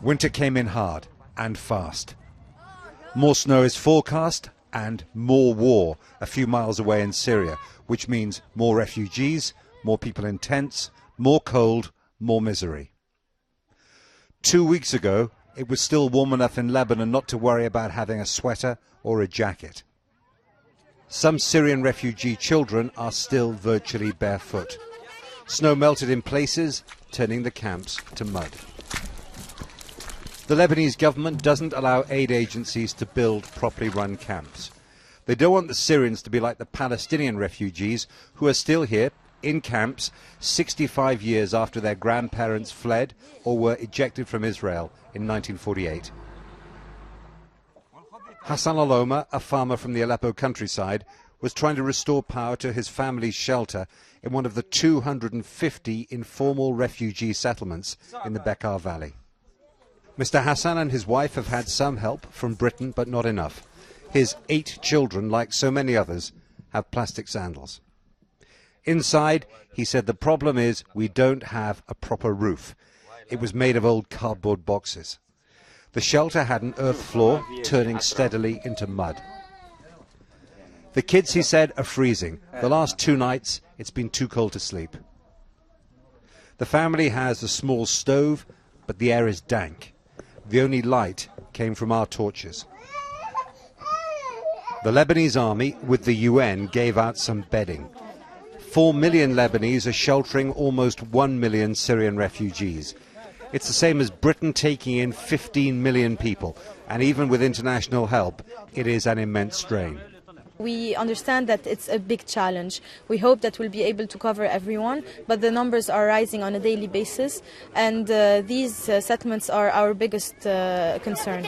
Winter came in hard and fast. More snow is forecast and more war a few miles away in Syria, which means more refugees, more people in tents, more cold, more misery. 2 weeks ago, it was still warm enough in Lebanon not to worry about having a sweater or a jacket. Some Syrian refugee children are still virtually barefoot. Snow melted in places, turning the camps to mud. The Lebanese government doesn't allow aid agencies to build properly run camps. They don't want the Syrians to be like the Palestinian refugees who are still here in camps 65 years after their grandparents fled or were ejected from Israel in 1948. Hassan Al-Oma, a farmer from the Aleppo countryside, was trying to restore power to his family's shelter in one of the 250 informal refugee settlements in the Bekaa Valley. Mr. Hassan and his wife have had some help from Britain, but not enough. His 8 children, like so many others, have plastic sandals. Inside, he said the problem is we don't have a proper roof. It was made of old cardboard boxes. The shelter had an earth floor, turning steadily into mud. The kids, he said, are freezing. The last 2 nights, it's been too cold to sleep. The family has a small stove, but the air is dank. The only light came from our torches. The Lebanese army, with the UN, gave out some bedding. 4 million Lebanese are sheltering almost 1 million Syrian refugees. It's the same as Britain taking in 15 million people, and even with international help, it is an immense strain. We understand that it's a big challenge. We hope that we'll be able to cover everyone, but the numbers are rising on a daily basis, and these settlements are our biggest concern.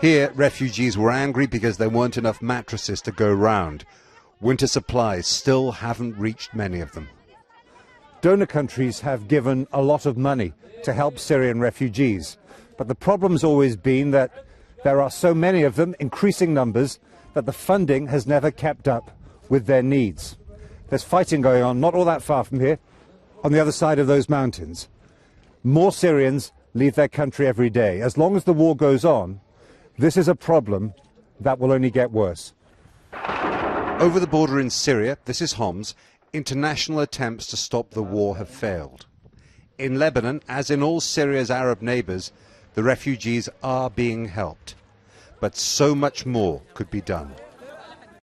Here, refugees were angry because there weren't enough mattresses to go round. Winter supplies still haven't reached many of them. Donor countries have given a lot of money to help Syrian refugees, but the problem's always been that there are so many of them, increasing numbers, that the funding has never kept up with their needs. There's fighting going on not all that far from here, on the other side of those mountains. More Syrians leave their country every day. As long as the war goes on, this is a problem that will only get worse. Over the border in Syria, this is Homs, international attempts to stop the war have failed. In Lebanon, as in all Syria's Arab neighbours, the refugees are being helped. But so much more could be done.